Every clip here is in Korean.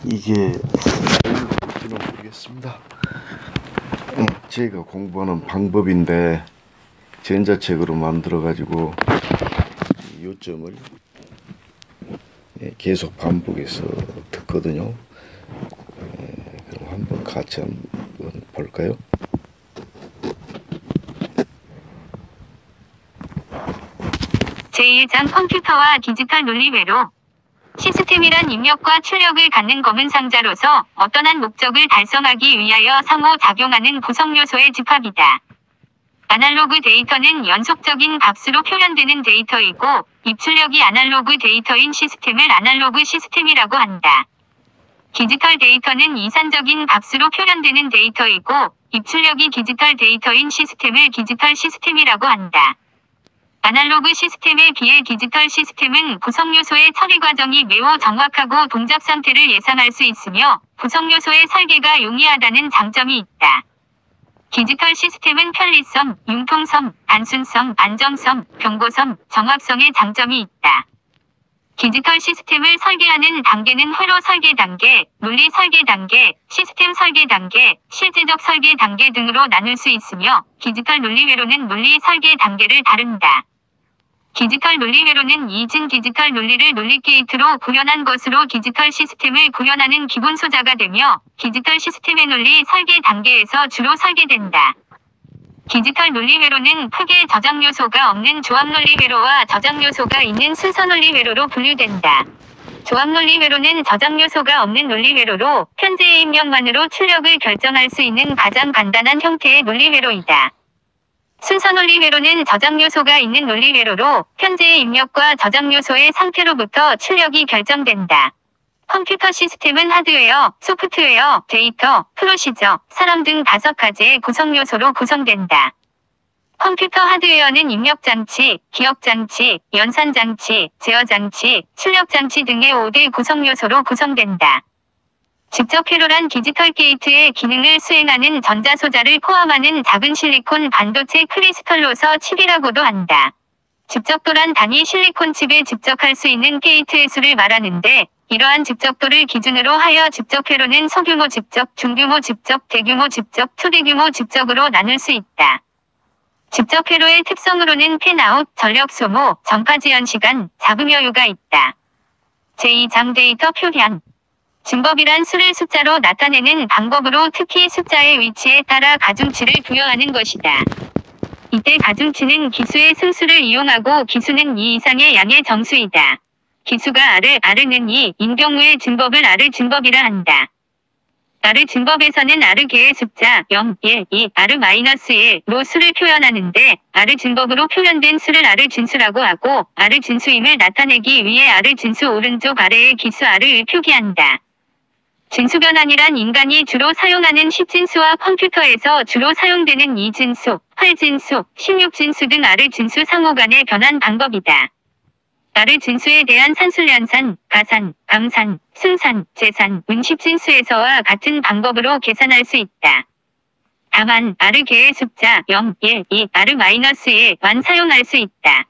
이게 될지는 모르겠습니다. 제가 공부하는 방법인데 전자책으로 만들어 가지고 요점을 계속 반복해서 듣거든요. 그럼 한번 같이 한번 볼까요? 제1장 컴퓨터와 디지털 논리회로 시스템이란 입력과 출력을 갖는 검은 상자로서 어떠한 목적을 달성하기 위하여 상호작용하는 구성 요소의 집합이다. 아날로그 데이터는 연속적인 값으로 표현되는 데이터이고 입출력이 아날로그 데이터인 시스템을 아날로그 시스템이라고 한다. 디지털 데이터는 이산적인 값으로 표현되는 데이터이고 입출력이 디지털 데이터인 시스템을 디지털 시스템이라고 한다. 아날로그 시스템에 비해 디지털 시스템은 구성 요소의 처리 과정이 매우 정확하고 동작 상태를 예상할 수 있으며 구성 요소의 설계가 용이하다는 장점이 있다. 디지털 시스템은 편리성, 융통성, 단순성, 안정성, 경고성, 정확성의 장점이 있다. 디지털 시스템을 설계하는 단계는 회로 설계 단계, 논리 설계 단계, 시스템 설계 단계, 실제적 설계 단계 등으로 나눌 수 있으며 디지털 논리회로는 논리 설계 단계를 다룬다. 디지털 논리회로는 이진 디지털 논리를 논리 게이트로 구현한 것으로 디지털 시스템을 구현하는 기본 소자가 되며 디지털 시스템의 논리 설계 단계에서 주로 설계된다. 디지털 논리회로는 크게 저장 요소가 없는 조합 논리회로와 저장 요소가 있는 순서 논리회로로 분류된다. 조합 논리회로는 저장 요소가 없는 논리회로로 현재의 입력만으로 출력을 결정할 수 있는 가장 간단한 형태의 논리회로이다. 순서 논리회로는 저장 요소가 있는 논리회로로 현재의 입력과 저장 요소의 상태로부터 출력이 결정된다. 컴퓨터 시스템은 하드웨어, 소프트웨어, 데이터, 프로시저, 사람 등 5가지의 구성 요소로 구성된다. 컴퓨터 하드웨어는 입력장치, 기억장치, 연산장치, 제어장치, 출력장치 등의 5대 구성 요소로 구성된다. 직접 회로란 디지털 게이트의 기능을 수행하는 전자소자를 포함하는 작은 실리콘 반도체 크리스털로서 칩이라고도 한다. 직접도란 단위 실리콘 칩에 집적할 수 있는 게이트의 수를 말하는데 이러한 집적도를 기준으로 하여 집적 회로는 소규모 집적, 중규모 집적, 대규모 집적, 초대규모 집적으로 나눌 수 있다. 집적 회로의 특성으로는 팬아웃, 전력 소모, 전파 지연 시간, 잡음 여유가 있다. 제2장 데이터 표현 증법이란 수를 숫자로 나타내는 방법으로 특히 숫자의 위치에 따라 가중치를 부여하는 것이다. 이때 가중치는 기수의 승수를 이용하고 기수는 2 이상의 양의 정수이다. 기수가 R는 2인 경우에 증법을 R 증법이라 한다. R 증법에서는 R개의 숫자 0, 1, 2, R-1로 수를 표현하는데 R 증법으로 표현된 수를 R 진수라고 하고 R 진수임을 나타내기 위해 R 진수 오른쪽 아래의 기수 R을 표기한다. 진수변환이란 인간이 주로 사용하는 10진수와 컴퓨터에서 주로 사용되는 2진수, 8진수, 16진수 등 R 진수 상호 간의 변환 방법이다. R 진수에 대한 산술연산, 가산, 감산, 승산, 재산, 은 10진수에서와 같은 방법으로 계산할 수 있다. 다만 R개의 숫자 0, 1, 2, R-1만 사용할 수 있다.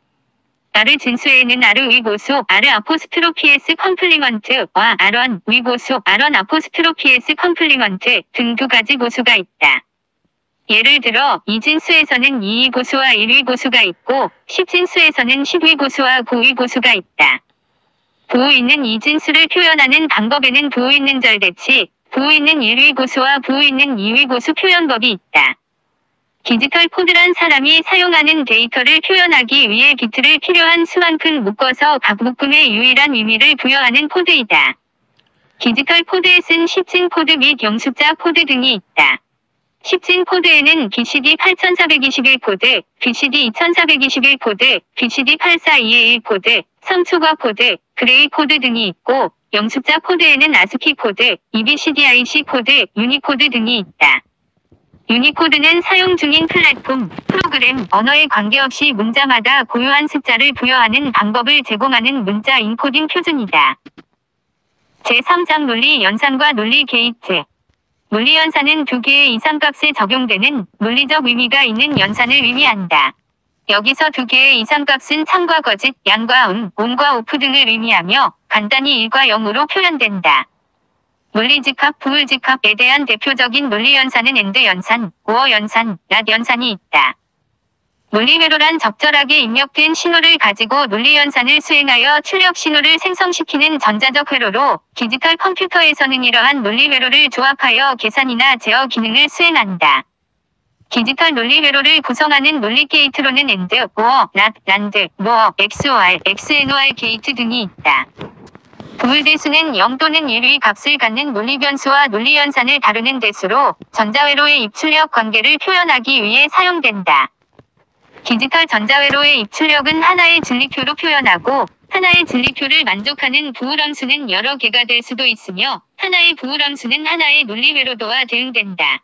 R 진수에는 R 위보수, R 아포스트로피에스 컴플리먼트와 R1 위보수, R1 아포스트로피에스 컴플리먼트 등 2가지 보수가 있다. 예를 들어 2진수에서는 2위 보수와 1위 보수가 있고 10진수에서는 10위 보수와 9위 보수가 있다. 부호 있는 2진수를 표현하는 방법에는 부호 있는 절대치, 부호 있는 1위 보수와 부호 있는 2위 보수 표현법이 있다. 디지털 코드란 사람이 사용하는 데이터를 표현하기 위해 비트를 필요한 수만큼 묶어서 각 묶음에 유일한 의미를 부여하는 코드이다. 디지털 코드에 쓴 10진 코드 및 영숫자 코드 등이 있다. 10진 코드에는 BCD 8421 코드, BCD 2421 코드, BCD 84221 코드, 성초과 코드, 그레이 코드 등이 있고 영숫자 코드에는 아스키 코드, EBCDIC 코드, 유니코드 등이 있다. 유니코드는 사용 중인 플랫폼, 프로그램, 언어에 관계없이 문자마다 고유한 숫자를 부여하는 방법을 제공하는 문자 인코딩 표준이다. 제3장 논리 연산과 논리 게이트 논리 연산은 2개의 이상값에 적용되는 논리적 의미가 있는 연산을 의미한다. 여기서 2개의 이상값은 참과 거짓, 양과 온과 오프 등을 의미하며 간단히 1과 0으로 표현된다. 물리집합, 부울집합에 대한 대표적인 논리연산은 엔드-연산, 오어-연산, 낫-연산이 있다. 논리회로란 적절하게 입력된 신호를 가지고 논리연산을 수행하여 출력 신호를 생성시키는 전자적 회로로, 디지털 컴퓨터에서는 이러한 논리회로를 조합하여 계산이나 제어 기능을 수행한다. 디지털 논리회로를 구성하는 논리 게이트로는 엔드, 오어, 낫, 란드, 노어, XOR, XNOR 게이트 등이 있다. 부울대수는 0 또는 1의 값을 갖는 논리변수와 논리연산을 다루는 대수로 전자회로의 입출력 관계를 표현하기 위해 사용된다. 디지털 전자회로의 입출력은 하나의 진리표로 표현하고 하나의 진리표를 만족하는 부울함수는 여러 개가 될 수도 있으며 하나의 부울함수는 하나의 논리회로도와 대응된다.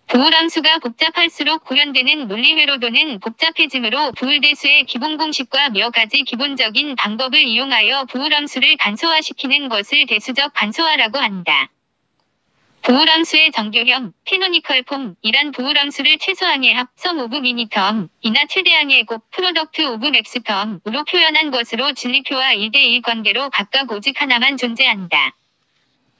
부울함수가 복잡할수록 구현되는 논리회로도는 복잡해지므로 부울대수의 기본 공식과 몇 가지 기본적인 방법을 이용하여 부울함수를 간소화시키는 것을 대수적 간소화라고 한다. 부울함수의 정교형, 캐노니컬 폼이란 부울함수를 최소항의 합, 썸 오브 미니텀, 이나 최대항의 곱, 프로덕트 오브 맥스텀으로 표현한 것으로 진리표와 1대1 관계로 각각 오직 하나만 존재한다.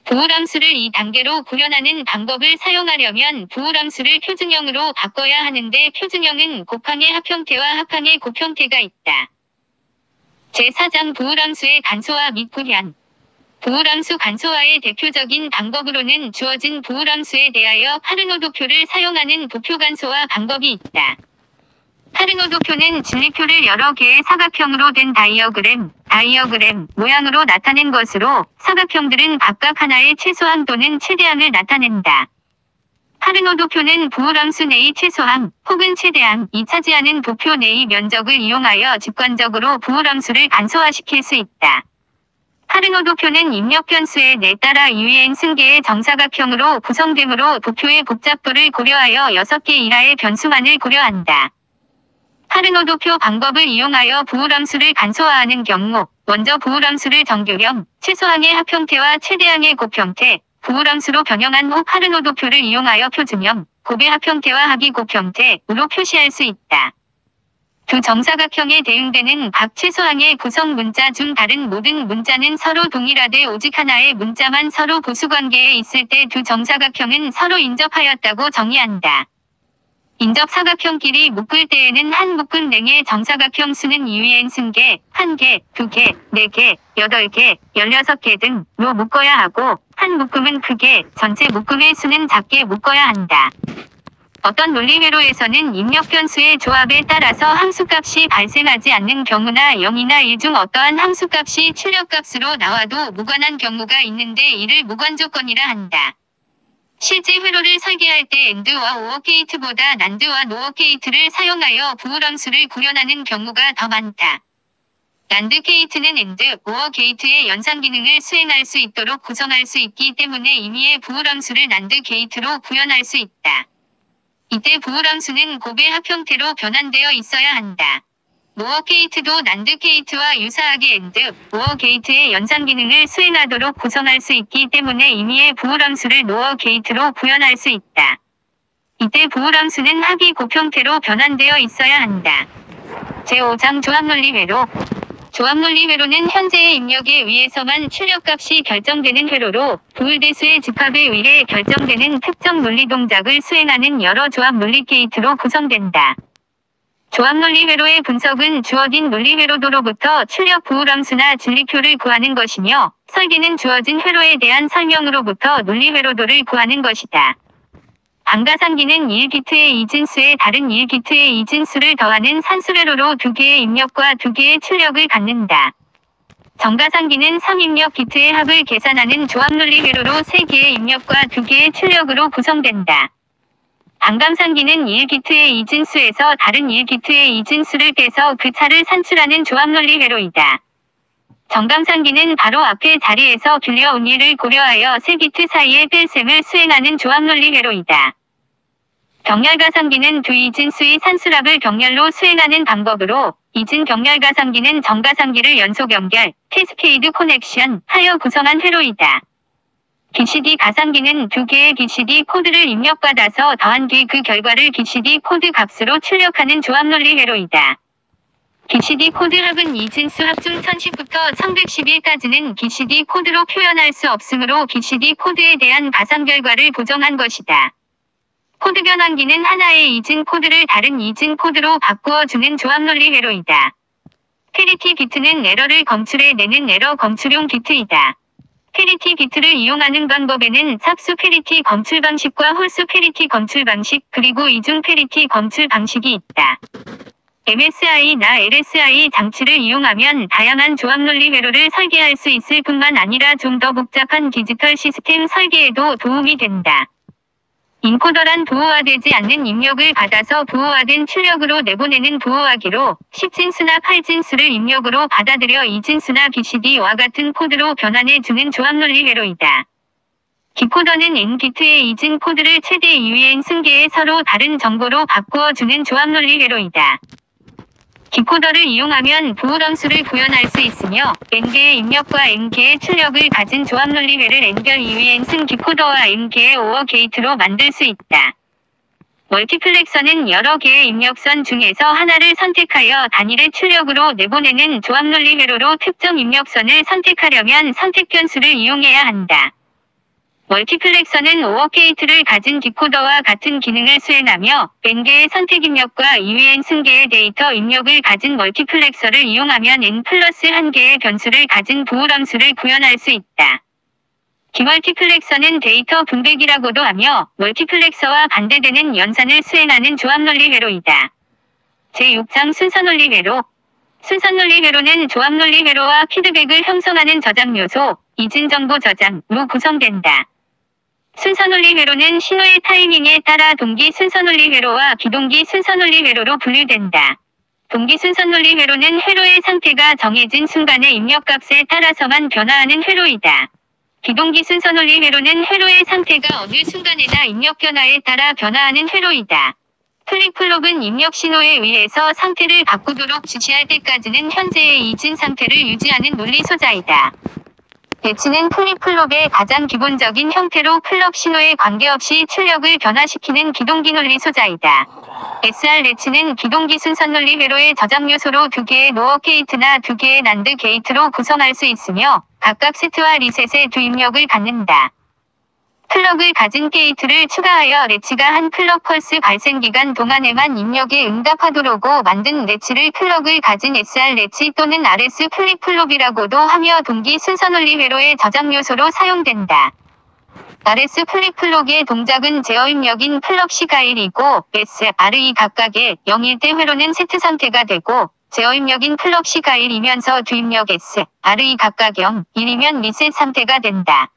부울함수를 이 단계로 구현하는 방법을 사용하려면 부울함수를 표준형으로 바꿔야 하는데 표준형은 곱항의 합형태와 합항의 곱형태가 있다. 제4장 부울함수의 간소화 및 구현. 부울함수 간소화의 대표적인 방법으로는 주어진 부울함수에 대하여 파르노 도표를 사용하는 도표 간소화 방법이 있다. 파르노 도표는 진리표를 여러 개의 사각형으로 된 다이어그램 모양으로 나타낸 것으로 사각형들은 각각 하나의 최소항 또는 최대항을 나타낸다. 파르노 도표는 부울함수 내의 최소항 혹은 최대항이 차지하는 도표 내의 면적을 이용하여 직관적으로 부울함수를 간소화시킬 수 있다. 파르노 도표는 입력 변수에 따라 un 승계의 정사각형으로 구성되므로 도표의 복잡도를 고려하여 6개 이하의 변수만을 고려한다. 파르노 도표 방법을 이용하여 부울함수를 간소화하는 경우 먼저 부울함수를 정교형, 최소항의 합형태와 최대항의 곱형태, 부울함수로 변형한 후 파르노 도표를 이용하여 표준형, 곱의 합형태와 합의 곱형태로 표시할 수 있다. 두 정사각형에 대응되는 각 최소항의 구성 문자 중 다른 모든 문자는 서로 동일하되 오직 하나의 문자만 서로 보수관계에 있을 때 두 정사각형은 서로 인접하였다고 정의한다. 인접 사각형끼리 묶을 때에는 한 묶은 랭의 정사각형 수는 un 승계, 1개, 2개, 4개, 8개, 16개 등로 묶어야 하고 한 묶음은 크게, 전체 묶음의 수는 작게 묶어야 한다. 어떤 논리회로에서는 입력 변수의 조합에 따라서 함수값이 발생하지 않는 경우나 0이나 1 중 어떠한 함수값이 출력값으로 나와도 무관한 경우가 있는데 이를 무관조건이라 한다. 실제 회로를 설계할 때 엔드와 오어 게이트보다 란드와 노어 게이트를 사용하여 부울함수를 구현하는 경우가 더 많다. 란드 게이트는 엔드, 오어 게이트의 연상 기능을 수행할 수 있도록 구성할 수 있기 때문에 임의의 부울함수를 란드 게이트로 구현할 수 있다. 이때 부울함수는 곱의 합형태로 변환되어 있어야 한다. 노어 게이트도 란드 게이트와 유사하게 엔드, 오어 게이트의 연상 기능을 수행하도록 구성할 수 있기 때문에 임의의 부울함수를 노어 게이트로 구현할 수 있다. 이때 부울함수는 합의 곱형태로 변환되어 있어야 한다. 제5장 조합논리회로. 조합논리회로는 현재의 입력에 의해서만 출력값이 결정되는 회로로 부울대수의 집합에 의해 결정되는 특정 논리 동작을 수행하는 여러 조합 논리 게이트로 구성된다. 조합논리회로의 분석은 주어진 논리회로도로부터 출력 부울함수나 진리표를 구하는 것이며 설계는 주어진 회로에 대한 설명으로부터 논리회로도를 구하는 것이다. 방가상기는 1비트의 이진수에 다른 1비트의 이진수를 더하는 산수회로로 2개의 입력과 2개의 출력을 갖는다. 정가상기는 3입력 비트의 합을 계산하는 조합논리회로로 3개의 입력과 2개의 출력으로 구성된다. 반감상기는 1비트의 이진수에서 다른 1비트의 이진수를 빼서 그 차를 산출하는 조합논리회로이다. 정감상기는 바로 앞의 자리에서 빌려온 일을 고려하여 3비트 사이의 뺄셈을 수행하는 조합논리회로이다. 병렬가상기는 두 이진수의 산술합을 병렬로 수행하는 방법으로 이진 병렬가상기는 정가상기를 연속 연결, 캐스케이드 커넥션 하여 구성한 회로이다. BCD 가상기는 2개의 BCD 코드를 입력받아서 더한 뒤 그 결과를 BCD 코드 값으로 출력하는 조합논리 회로이다. BCD 코드 합은 이진수 합중 1010부터 1111까지는 BCD 코드로 표현할 수 없으므로 BCD 코드에 대한 가상 결과를 보정한 것이다. 코드 변환기는 하나의 이진 코드를 다른 이진 코드로 바꾸어 주는 조합 논리 회로이다. 패리티 비트는 에러를 검출해내는 에러 검출용 비트이다. 패리티 비트를 이용하는 방법에는 삽수 패리티 검출 방식과 홀수 패리티 검출 방식, 그리고 이중 패리티 검출 방식이 있다. MSI나 LSI 장치를 이용하면 다양한 조합 논리 회로를 설계할 수 있을 뿐만 아니라 좀 더 복잡한 디지털 시스템 설계에도 도움이 된다. 인코더란 보호화되지 않는 입력을 받아서 보호화된 출력으로 내보내는 보호화기로 10진수나 8진수를 입력으로 받아들여 2진수나 BCD와 같은 코드로 변환해주는 조합 논리 회로이다. 디코더는 N비트의 2진 코드를 최대 2위의 N승계에 서로 다른 정보로 바꾸어주는 조합 논리 회로이다. 디코더를 이용하면 보호덤수를 구현할 수 있으며 N개의 입력과 N개의 출력을 가진 조합 논리회를 N별 2위 N승 디코더와 N개의 오어 게이트로 만들 수 있다. 멀티플렉서는 여러 개의 입력선 중에서 하나를 선택하여 단일의 출력으로 내보내는 조합 논리회로로 특정 입력선을 선택하려면 선택 변수를 이용해야 한다. 멀티플렉서는 오어 게이트를 가진 디코더와 같은 기능을 수행하며 N개의 선택 입력과 2위 N승계의 데이터 입력을 가진 멀티플렉서를 이용하면 N 플러스 1개의 변수를 가진 보호덤수를 구현할 수 있다. 디멀티플렉서는 데이터 분배기라고도 하며 멀티플렉서와 반대되는 연산을 수행하는 조합 논리 회로이다. 제6장 순서 논리 회로. 순서 논리 회로는 조합 논리 회로와 피드백을 형성하는 저장 요소, 이진 정보 저장으로 구성된다. 순서 논리 회로는 신호의 타이밍에 따라 동기 순서 논리 회로와 비동기 순서 논리 회로로 분류된다. 동기 순서 논리 회로는 회로의 상태가 정해진 순간의 입력값에 따라서만 변화하는 회로이다. 비동기 순서 논리 회로는 회로의 상태가 어느 순간에나 입력 변화에 따라 변화하는 회로이다. 플립플롭은 입력 신호에 의해서 상태를 바꾸도록 지시할 때까지는 현재의 이진 상태를 유지하는 논리 소자이다. 레치는 플립플롭의 가장 기본적인 형태로 플럭 신호에 관계없이 출력을 변화시키는 기동기 논리 소자이다. SR 레치는 기동기 순선 논리 회로의 저장 요소로 2개의 노어 게이트나 2개의 난드 게이트로 구성할 수 있으며 각각 세트와 리셋의 두 입력을 갖는다. 플럭을 가진 게이트를 추가하여 레치가 한 플럭 펄스 발생 기간 동안에만 입력에 응답하도록 만든 레치를 플럭을 가진 SR 레치 또는 RS 플립플롭이라고도 하며 동기 순서 논리 회로의 저장 요소로 사용된다. RS 플립플롭의 동작은 제어 입력인 플럭 시가일이고 S, R이 각각의 0일 때 회로는 세트 상태가 되고 제어 입력인 플럭 시가일이면서 두 입력 S, R이 각각 0, 1이면 리셋 상태가 된다.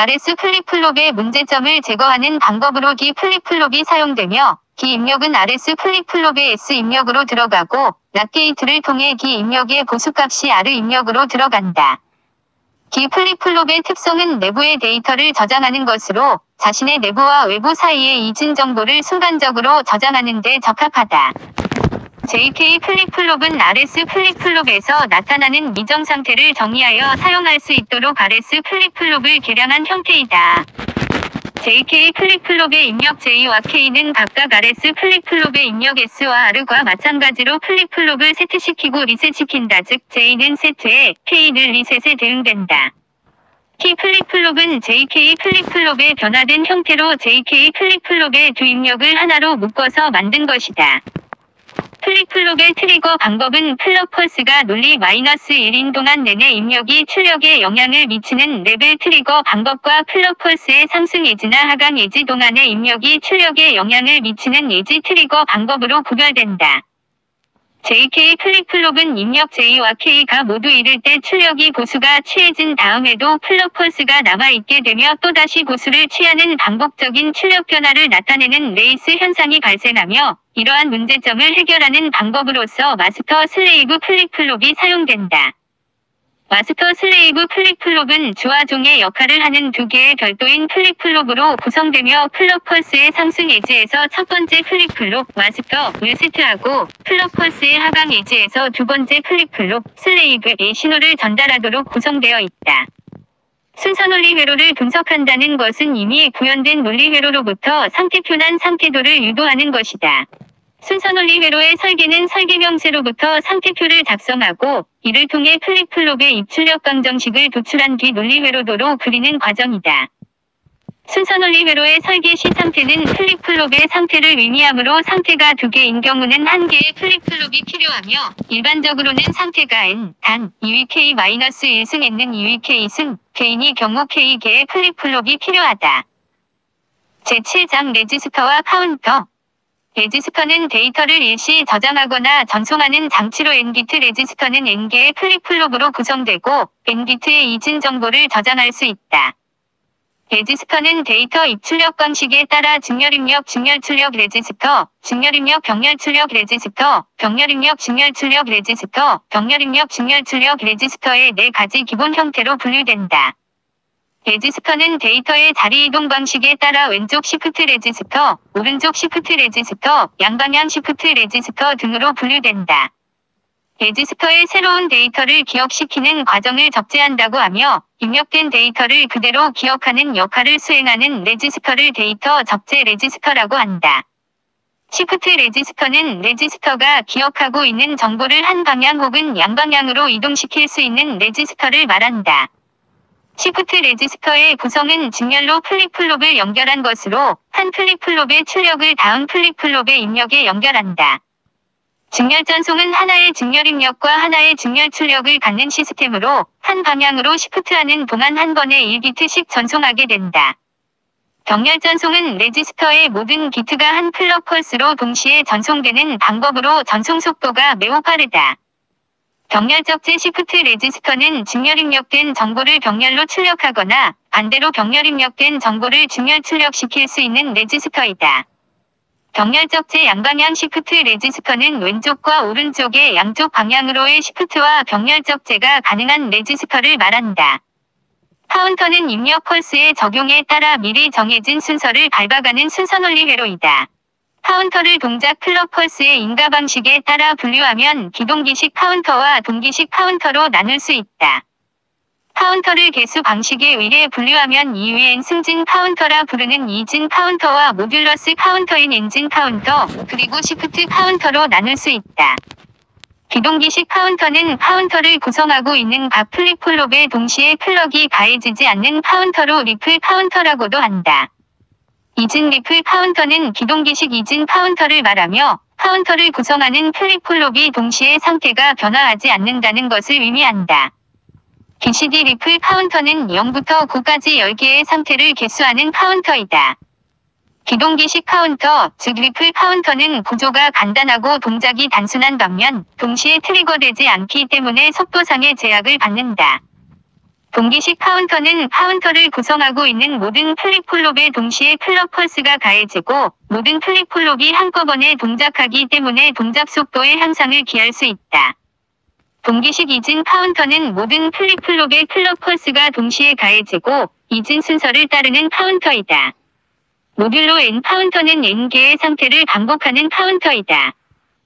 RS 플립플롭의 문제점을 제거하는 방법으로 기 플립플롭이 사용되며 기 입력은 RS 플립플롭의 S 입력으로 들어가고 락 게이트를 통해 기 입력의 보수값이 R 입력으로 들어간다. 기 플립플롭의 특성은 내부의 데이터를 저장하는 것으로 자신의 내부와 외부 사이의 이진 정보를 순간적으로 저장하는 데 적합하다. JK 플립플롭은 RS 플립플롭에서 나타나는 미정 상태를 정의하여 사용할 수 있도록 RS 플립플롭을 개량한 형태이다. JK 플립플롭의 입력 J와 K는 각각 RS 플립플롭의 입력 S와 R과 마찬가지로 플립플롭을 세트시키고 리셋시킨다. 즉 J는 세트에, K는 리셋에 대응된다. K 플립플롭은 JK 플립플롭의 변화된 형태로 JK 플립플롭의 두 입력을 하나로 묶어서 만든 것이다. 플립플롭의 트리거 방법은 플럭 펄스가 논리 -1인 동안 내내 입력이 출력에 영향을 미치는 레벨 트리거 방법과 플럭 펄스의 상승 에지나 하강 에지 동안의 입력이 출력에 영향을 미치는 에지 트리거 방법으로 구별된다. JK 플립플롭은 입력 J와 K가 모두 이를 때 출력이 보수가 취해진 다음에도 플럭 펄스가 남아있게 되며 또다시 보수를 취하는 반복적인 출력 변화를 나타내는 레이스 현상이 발생하며 이러한 문제점을 해결하는 방법으로서 마스터 슬레이브 플립플롭이 사용된다. 마스터 슬레이브 플립플롭은 주와 종의 역할을 하는 두 개의 별도인 플립플롭으로 구성되며 플럭 펄스의 상승 에지에서 첫 번째 플립플롭 마스터를 세트하고 플럭 펄스의 하강 에지에서 두 번째 플립플롭 슬레이브의 신호를 전달하도록 구성되어 있다. 순서 논리 회로를 분석한다는 것은 이미 구현된 논리 회로로부터 상태표난 상태도를 유도하는 것이다. 순서 논리 회로의 설계는 설계 명세로부터 상태표를 작성하고 이를 통해 플립플롭의 입출력 방정식을 도출한 뒤 논리 회로도로 그리는 과정이다. 순서 논리 회로의 설계 시 상태는 플립플롭의 상태를 의미하므로 상태가 2개인 경우는 1개의 플립플롭이 필요하며 일반적으로는 상태가 n, 단, 2위 k-1승 n는 2위 k승, k인이 경우 k개의 플립플롭이 필요하다. 제7장 레지스터와 카운터. 레지스터는 데이터를 일시 저장하거나 전송하는 장치로 n비트 레지스터는 n개의 플립플롭으로 구성되고 n비트의 이진 정보를 저장할 수 있다. 레지스터는 데이터 입출력 방식에 따라 증열입력 증열출력 레지스터, 증열입력 병렬출력 레지스터, 병렬입력 증열출력 레지스터, 병렬입력 증열출력 레지스터의 4가지 기본 형태로 분류된다. 레지스터는 데이터의 자리 이동 방식에 따라 왼쪽 시프트 레지스터, 오른쪽 시프트 레지스터, 양방향 시프트 레지스터 등으로 분류된다. 레지스터의 새로운 데이터를 기억시키는 과정을 적재한다고 하며 입력된 데이터를 그대로 기억하는 역할을 수행하는 레지스터를 데이터 적재 레지스터라고 한다. 시프트 레지스터는 레지스터가 기억하고 있는 정보를 한 방향 혹은 양방향으로 이동시킬 수 있는 레지스터를 말한다. 시프트 레지스터의 구성은 직렬로 플립플롭을 연결한 것으로 한 플립플롭의 출력을 다음 플립플롭의 입력에 연결한다. 직렬 전송은 하나의 직렬 입력과 하나의 직렬 출력을 갖는 시스템으로 한 방향으로 시프트하는 동안 한 번에 1비트씩 전송하게 된다. 병렬 전송은 레지스터의 모든 비트가 한 플럭 펄스로 동시에 전송되는 방법으로 전송 속도가 매우 빠르다. 병렬 적재 시프트 레지스터는 직렬 입력된 정보를 병렬로 출력하거나 반대로 병렬 입력된 정보를 직렬 출력시킬 수 있는 레지스터이다. 병렬 적재 양방향 시프트 레지스터는 왼쪽과 오른쪽의 양쪽 방향으로의 시프트와 병렬 적재가 가능한 레지스터를 말한다. 카운터는 입력 펄스의 적용에 따라 미리 정해진 순서를 밟아가는 순서 논리 회로이다. 카운터를 동작 클럭 펄스의 인가 방식에 따라 분류하면 기동기식 카운터와 동기식 카운터로 나눌 수 있다. 카운터를 개수 방식에 의해 분류하면 이외엔 승진 카운터라 부르는 이진 카운터와 모듈러스 카운터인 엔진 카운터, 그리고 시프트 카운터로 나눌 수 있다. 기동기식 카운터는 카운터를 구성하고 있는 각 플립플롭에 동시에 클럭이 가해지지 않는 카운터로 리플 카운터라고도 한다. 이진 리플 카운터는 기동기식 이진 카운터를 말하며 카운터를 구성하는 플립플롭이 동시에 상태가 변화하지 않는다는 것을 의미한다. BCD 리플 카운터는 0부터 9까지 10개의 상태를 개수하는 카운터이다. 기동기식 카운터, 즉 리플 카운터는 구조가 간단하고 동작이 단순한 반면 동시에 트리거되지 않기 때문에 속도상의 제약을 받는다. 동기식 카운터는 카운터를 구성하고 있는 모든 플립플롭에 동시에 클럭 펄스가 가해지고 모든 플립플롭이 한꺼번에 동작하기 때문에 동작 속도의 향상을 기할 수 있다. 동기식 이진 카운터는 모든 플립플롭의 클럭 펄스가 동시에 가해지고 이진 순서를 따르는 카운터이다. 모듈로 N 카운터는 N개의 상태를 반복하는 카운터이다.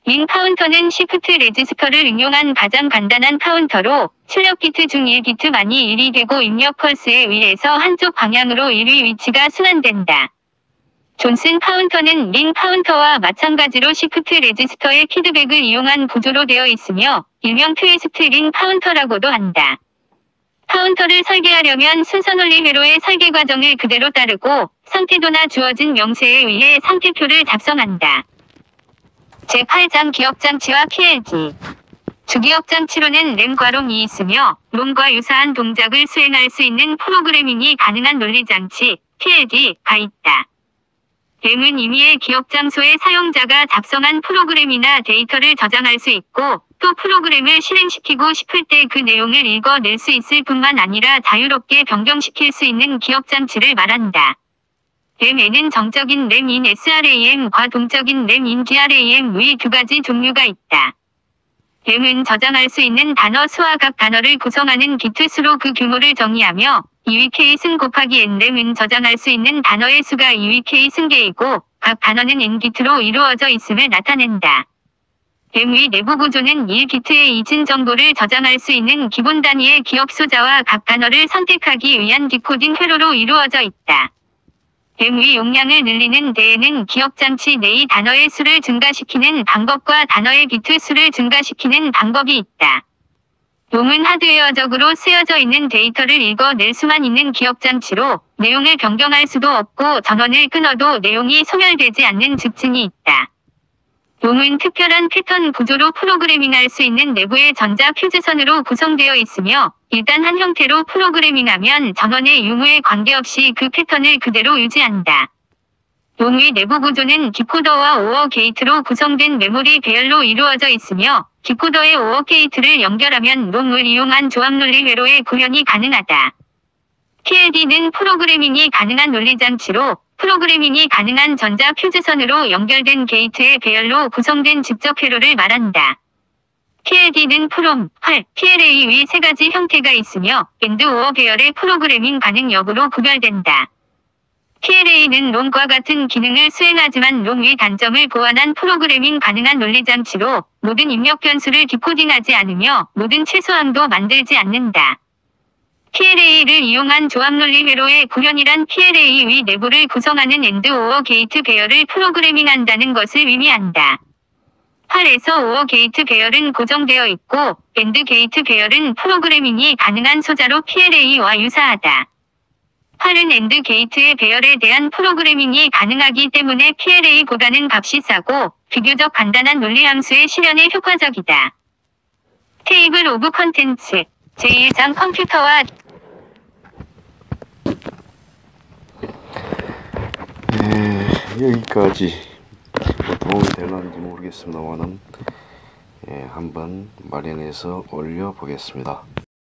링 카운터는 시프트 레지스터를 응용한 가장 간단한 카운터로 출력 비트 중 1비트만이 1이 되고 입력 펄스에 의해서 한쪽 방향으로 1위 위치가 순환된다. 존슨 카운터는 링 카운터와 마찬가지로 시프트 레지스터의 피드백을 이용한 구조로 되어 있으며 일명 트위스트 링 카운터라고도 한다. 카운터를 설계하려면 순서 논리 회로의 설계 과정을 그대로 따르고 상태도나 주어진 명세에 의해 상태표를 작성한다. 제8장 기억장치와 PLD. 주기억장치로는 램과 롬이 있으며 롬과 유사한 동작을 수행할 수 있는 프로그래밍이 가능한 논리장치, PLD가 있다. 램은 임의의 기억장소에 사용자가 작성한 프로그램이나 데이터를 저장할 수 있고 또 프로그램을 실행시키고 싶을 때 그 내용을 읽어낼 수 있을 뿐만 아니라 자유롭게 변경시킬 수 있는 기억장치를 말한다. 램에는 정적인 램인 SRAM과 동적인 램인 DRAM의 두 가지 종류가 있다. 램은 저장할 수 있는 단어 수와 각 단어를 구성하는 비트 수로 그 규모를 정의하며 2위 K승 곱하기 N램은 저장할 수 있는 단어의 수가 2위 K승계이고 각 단어는 N비트로 이루어져 있음을 나타낸다. 램의 내부 구조는 1비트의 이진 정보를 저장할 수 있는 기본 단위의 기억 숫자와 각 단어를 선택하기 위한 디코딩 회로로 이루어져 있다. 메모리 용량을 늘리는 데에는 기억장치 내의 단어의 수를 증가시키는 방법과 단어의 비트 수를 증가시키는 방법이 있다. 롬은 하드웨어적으로 쓰여져 있는 데이터를 읽어낼 수만 있는 기억장치로 내용을 변경할 수도 없고 전원을 끊어도 내용이 소멸되지 않는 특징이 있다. 롬은 특별한 패턴 구조로 프로그래밍할 수 있는 내부의 전자 퓨즈선으로 구성되어 있으며 일단 한 형태로 프로그래밍하면 전원의 유무에 관계없이 그 패턴을 그대로 유지한다. 롬의 내부 구조는 디코더와 오어 게이트로 구성된 메모리 배열로 이루어져 있으며 디코더의 오어 게이트를 연결하면 롬을 이용한 조합 논리 회로의 구현이 가능하다. PLD는 프로그래밍이 가능한 논리장치로 프로그래밍이 가능한 전자 퓨즈선으로 연결된 게이트의 배열로 구성된 직접 회로를 말한다. PLD는 프롬, 활, PLA 위 세 가지 형태가 있으며 AND OR 배열의 프로그래밍 가능 여부로 구별된다. PLA는 롬과 같은 기능을 수행하지만 롬의 단점을 보완한 프로그래밍 가능한 논리장치로 모든 입력 변수를 디코딩하지 않으며 모든 최소함도 만들지 않는다. PLA를 이용한 조합 논리 회로의 구현이란 PLA 위 내부를 구성하는 AND OR 게이트 배열을 프로그래밍한다는 것을 의미한다. 활에서 OR 게이트 배열은 고정되어 있고 AND 게이트 배열은 프로그래밍이 가능한 소자로 PLA와 유사하다. 활은 AND 게이트의 배열에 대한 프로그래밍이 가능하기 때문에 PLA보다는 값이 싸고 비교적 간단한 논리 함수의 실현에 효과적이다. 테이블 오브 컨텐츠 제1장 컴퓨터와 여기까지 뭐 도움이 될런지 모르겠습니다만은 한번 마련해서 올려 보겠습니다.